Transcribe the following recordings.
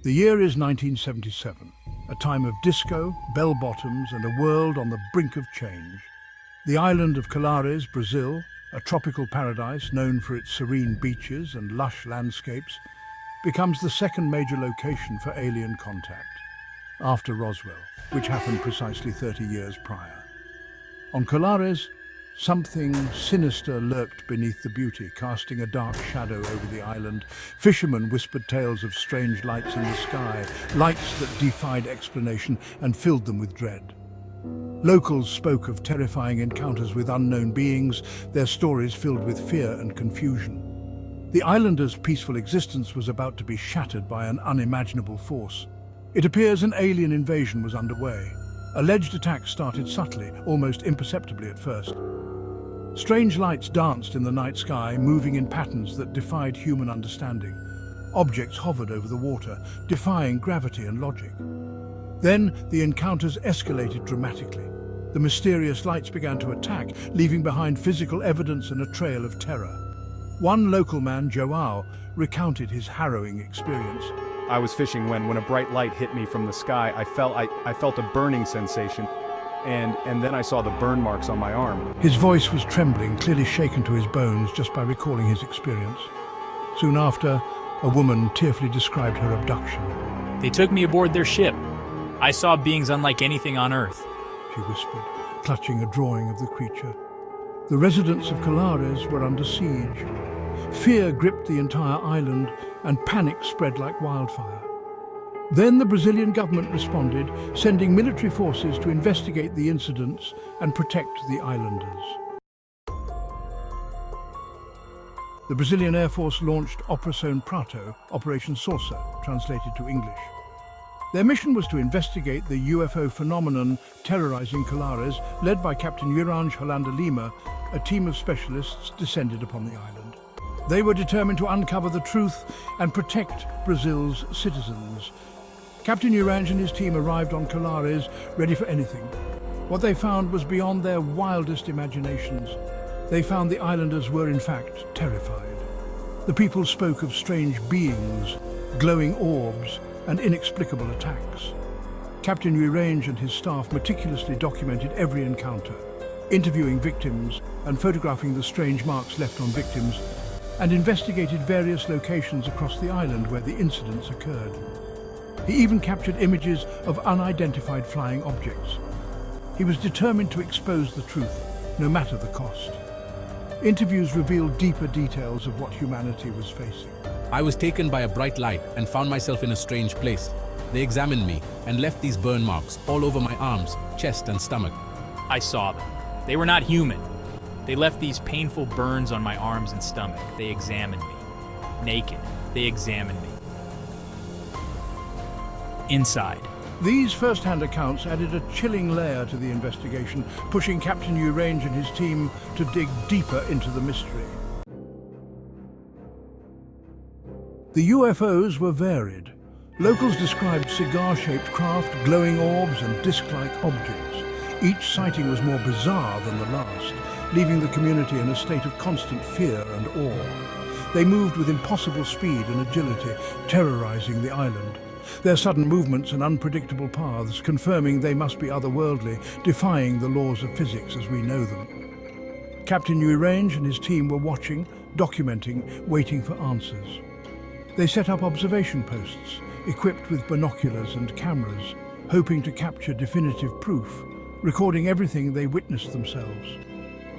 The year is 1977, a time of disco, bell-bottoms, and a world on the brink of change. The island of Colares, Brazil, a tropical paradise known for its serene beaches and lush landscapes, becomes the second major location for alien contact, after Roswell, which happened precisely 30 years prior. On Colares, something sinister lurked beneath the beauty, casting a dark shadow over the island. Fishermen whispered tales of strange lights in the sky, lights that defied explanation and filled them with dread. Locals spoke of terrifying encounters with unknown beings, their stories filled with fear and confusion. The islanders' peaceful existence was about to be shattered by an unimaginable force. It appears an alien invasion was underway. Alleged attacks started subtly, almost imperceptibly at first. Strange lights danced in the night sky, moving in patterns that defied human understanding. Objects hovered over the water, defying gravity and logic. Then the encounters escalated dramatically. The mysterious lights began to attack, leaving behind physical evidence and a trail of terror. One local man, Joao, recounted his harrowing experience. I was fishing when a bright light hit me from the sky. I felt a burning sensation, and then I saw the burn marks on my arm. His voice was trembling, clearly shaken to his bones just by recalling his experience. Soon after, a woman tearfully described her abduction. They took me aboard their ship. I saw beings unlike anything on Earth, she whispered, clutching a drawing of the creature. The residents of Colares were under siege. Fear gripped the entire island, and panic spread like wildfire. Then the Brazilian government responded, sending military forces to investigate the incidents and protect the islanders. The Brazilian Air Force launched Operação Prato, Operation Saucer, translated to English. Their mission was to investigate the UFO phenomenon terrorizing Colares, led by Captain Urange Holanda Lima. A team of specialists descended upon the island. They were determined to uncover the truth and protect Brazil's citizens. Captain Urange and his team arrived on Colares, ready for anything. What they found was beyond their wildest imaginations. They found the islanders were in fact terrified. The people spoke of strange beings, glowing orbs, and inexplicable attacks. Captain Urange and his staff meticulously documented every encounter, interviewing victims and photographing the strange marks left on victims, and investigated various locations across the island where the incidents occurred. He even captured images of unidentified flying objects. He was determined to expose the truth, no matter the cost. Interviews revealed deeper details of what humanity was facing. I was taken by a bright light and found myself in a strange place. They examined me and left these burn marks all over my arms, chest, and stomach. I saw them. They were not human. They left these painful burns on my arms and stomach. They examined me. Naked, they examined me. Inside. These first-hand accounts added a chilling layer to the investigation, pushing Captain Urange and his team to dig deeper into the mystery. The UFOs were varied. Locals described cigar-shaped craft, glowing orbs, and disc-like objects. Each sighting was more bizarre than the last, leaving the community in a state of constant fear and awe. They moved with impossible speed and agility, terrorizing the island. Their sudden movements and unpredictable paths confirming they must be otherworldly, defying the laws of physics as we know them. Captain Urange and his team were watching, documenting, waiting for answers. They set up observation posts, equipped with binoculars and cameras, hoping to capture definitive proof, recording everything they witnessed themselves.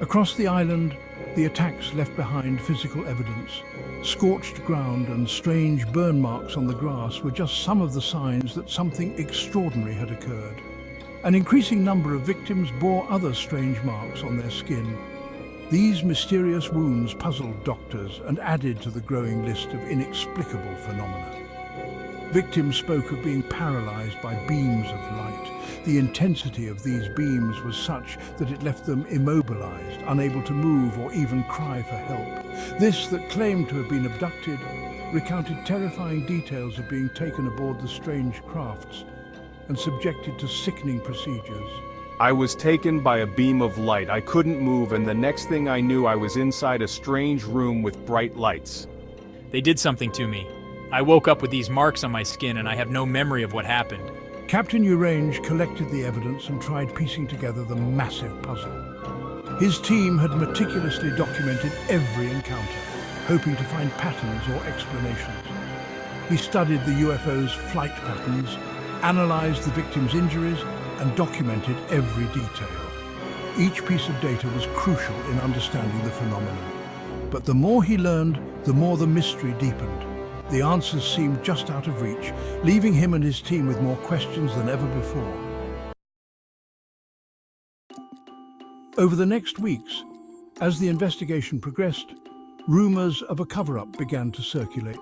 Across the island, the attacks left behind physical evidence. Scorched ground and strange burn marks on the grass were just some of the signs that something extraordinary had occurred. An increasing number of victims bore other strange marks on their skin. These mysterious wounds puzzled doctors and added to the growing list of inexplicable phenomena. Victims spoke of being paralyzed by beams of light. The intensity of these beams was such that it left them immobilized, unable to move or even cry for help. This that claimed to have been abducted recounted terrifying details of being taken aboard the strange crafts and subjected to sickening procedures. I was taken by a beam of light. I couldn't move, and the next thing I knew, I was inside a strange room with bright lights. They did something to me. I woke up with these marks on my skin and I have no memory of what happened. Captain Urange collected the evidence and tried piecing together the massive puzzle. His team had meticulously documented every encounter, hoping to find patterns or explanations. He studied the UFO's flight patterns, analyzed the victims' injuries, and documented every detail. Each piece of data was crucial in understanding the phenomenon. But the more he learned, the more the mystery deepened. The answers seemed just out of reach, leaving him and his team with more questions than ever before. Over the next weeks, as the investigation progressed, rumors of a cover-up began to circulate.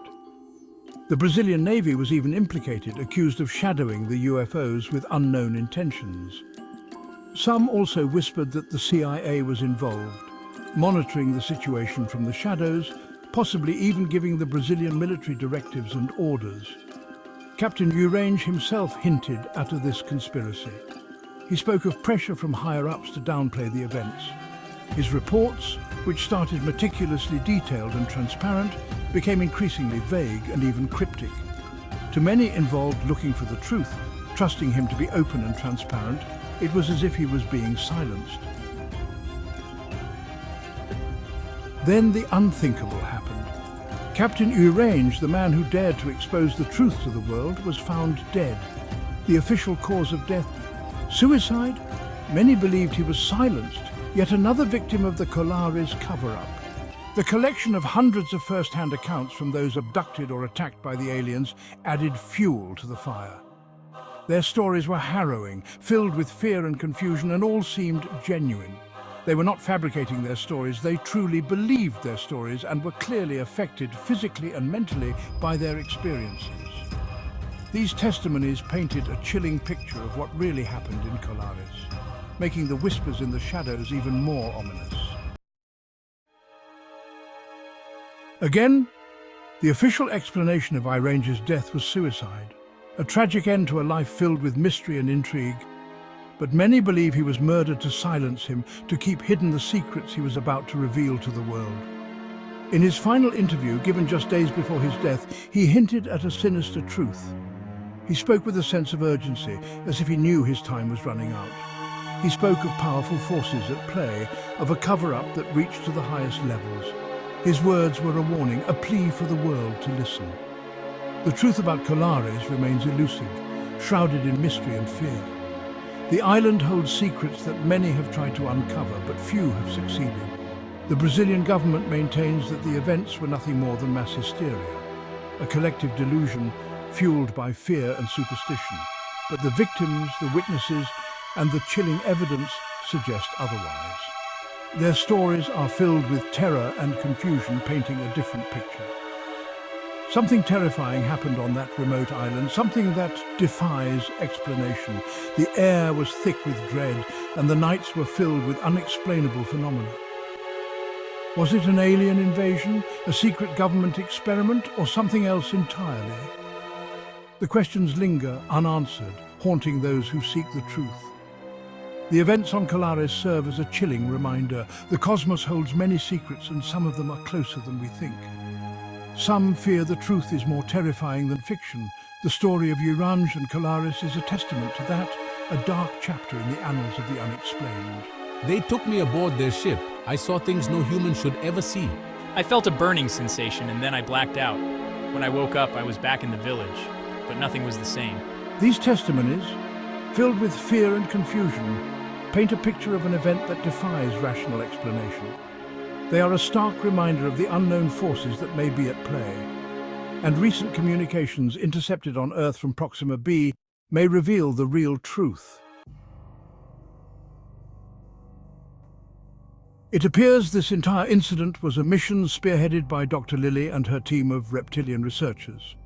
The Brazilian Navy was even implicated, accused of shadowing the UFOs with unknown intentions. Some also whispered that the CIA was involved, monitoring the situation from the shadows, possibly even giving the Brazilian military directives and orders. Captain Urange himself hinted at this conspiracy. He spoke of pressure from higher-ups to downplay the events. His reports, which started meticulously detailed and transparent, became increasingly vague and even cryptic. To many involved looking for the truth, trusting him to be open and transparent, it was as if he was being silenced. Then the unthinkable happened. Captain Urange, the man who dared to expose the truth to the world, was found dead. The official cause of death? Suicide? Many believed he was silenced, yet another victim of the Colares cover-up. The collection of hundreds of first-hand accounts from those abducted or attacked by the aliens added fuel to the fire. Their stories were harrowing, filled with fear and confusion, and all seemed genuine. They were not fabricating their stories, they truly believed their stories and were clearly affected physically and mentally by their experiences. These testimonies painted a chilling picture of what really happened in Colares, making the whispers in the shadows even more ominous. Again, the official explanation of Urange's death was suicide, a tragic end to a life filled with mystery and intrigue. But many believe he was murdered to silence him, to keep hidden the secrets he was about to reveal to the world. In his final interview, given just days before his death, he hinted at a sinister truth. He spoke with a sense of urgency, as if he knew his time was running out. He spoke of powerful forces at play, of a cover-up that reached to the highest levels. His words were a warning, a plea for the world to listen. The truth about Colares remains elusive, shrouded in mystery and fear. The island holds secrets that many have tried to uncover, but few have succeeded. The Brazilian government maintains that the events were nothing more than mass hysteria, a collective delusion fueled by fear and superstition. But the victims, the witnesses, and the chilling evidence suggest otherwise. Their stories are filled with terror and confusion, painting a different picture. Something terrifying happened on that remote island, something that defies explanation. The air was thick with dread, and the nights were filled with unexplainable phenomena. Was it an alien invasion, a secret government experiment, or something else entirely? The questions linger unanswered, haunting those who seek the truth. The events on Colares serve as a chilling reminder. The cosmos holds many secrets, and some of them are closer than we think. Some fear the truth is more terrifying than fiction. The story of Urange and Colares is a testament to that, a dark chapter in the annals of the unexplained. They took me aboard their ship. I saw things no human should ever see. I felt a burning sensation and then I blacked out. When I woke up, I was back in the village, but nothing was the same. These testimonies, filled with fear and confusion, paint a picture of an event that defies rational explanation. They are a stark reminder of the unknown forces that may be at play, and recent communications intercepted on Earth from Proxima b may reveal the real truth. It appears this entire incident was a mission spearheaded by Dr. Lilly and her team of reptilian researchers.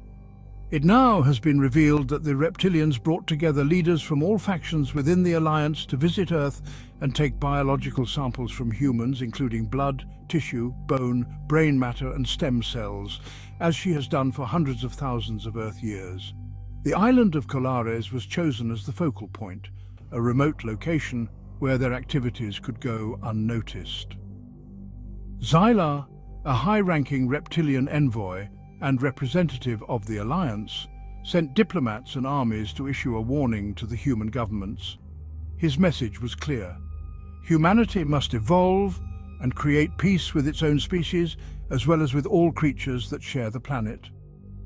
It now has been revealed that the reptilians brought together leaders from all factions within the Alliance to visit Earth and take biological samples from humans, including blood, tissue, bone, brain matter, and stem cells, as she has done for hundreds of thousands of Earth years. The island of Colares was chosen as the focal point, a remote location where their activities could go unnoticed. Zyla, a high-ranking reptilian envoy, and representative of the Alliance, sent diplomats and armies to issue a warning to the human governments. His message was clear. Humanity must evolve and create peace with its own species, as well as with all creatures that share the planet.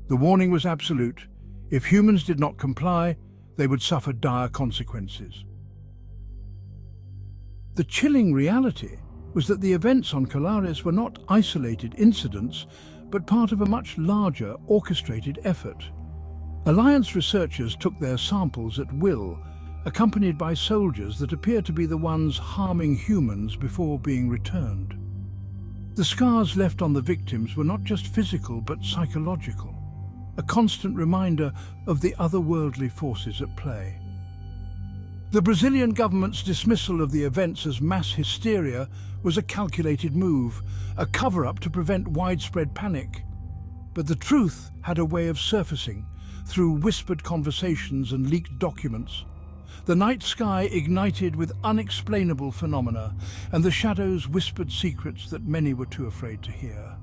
The warning was absolute. If humans did not comply, they would suffer dire consequences. The chilling reality was that the events on Colares were not isolated incidents, but part of a much larger, orchestrated effort. Alliance researchers took their samples at will, accompanied by soldiers that appear to be the ones harming humans before being returned. The scars left on the victims were not just physical but psychological, a constant reminder of the otherworldly forces at play. The Brazilian government's dismissal of the events as mass hysteria was a calculated move, a cover-up to prevent widespread panic. But the truth had a way of surfacing through whispered conversations and leaked documents. The night sky ignited with unexplainable phenomena, and the shadows whispered secrets that many were too afraid to hear.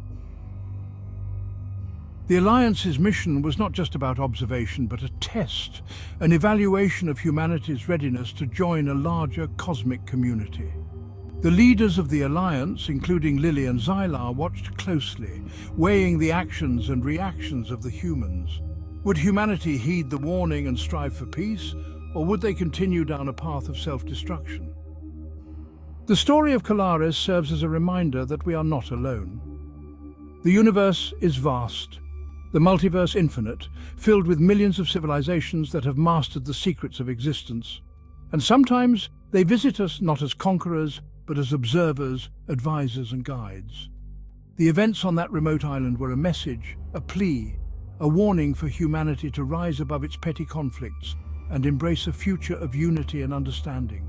The Alliance's mission was not just about observation, but a test, an evaluation of humanity's readiness to join a larger cosmic community. The leaders of the Alliance, including Lily and Zylar, watched closely, weighing the actions and reactions of the humans. Would humanity heed the warning and strive for peace, or would they continue down a path of self-destruction? The story of Colares serves as a reminder that we are not alone. The universe is vast, the multiverse infinite, filled with millions of civilizations that have mastered the secrets of existence. And sometimes they visit us not as conquerors, but as observers, advisors, and guides. The events on that remote island were a message, a plea, a warning for humanity to rise above its petty conflicts and embrace a future of unity and understanding.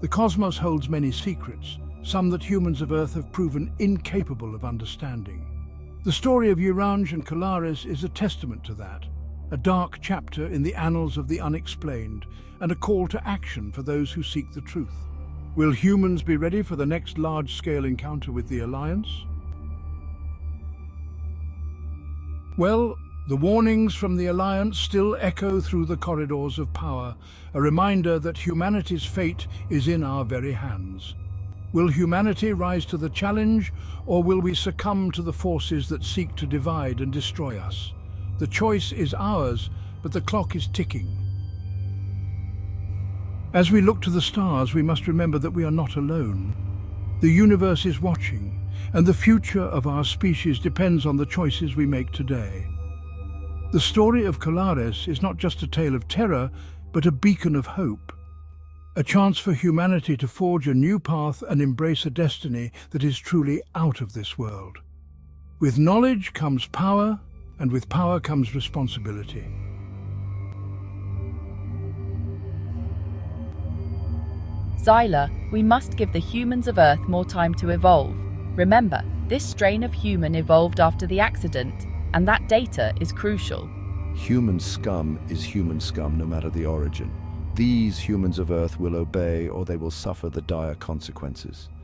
The cosmos holds many secrets, some that humans of Earth have proven incapable of understanding. The story of Urange and Colares is a testament to that, a dark chapter in the annals of the unexplained, and a call to action for those who seek the truth. Will humans be ready for the next large-scale encounter with the Alliance? Well, the warnings from the Alliance still echo through the corridors of power, a reminder that humanity's fate is in our very hands. Will humanity rise to the challenge, or will we succumb to the forces that seek to divide and destroy us? The choice is ours, but the clock is ticking. As we look to the stars, we must remember that we are not alone. The universe is watching, and the future of our species depends on the choices we make today. The story of Colares is not just a tale of terror, but a beacon of hope. A chance for humanity to forge a new path and embrace a destiny that is truly out of this world. With knowledge comes power, and with power comes responsibility. Zylar, we must give the humans of Earth more time to evolve. Remember, this strain of human evolved after the accident, and that data is crucial. Human scum is human scum no matter the origin. These humans of Earth will obey or they will suffer the dire consequences.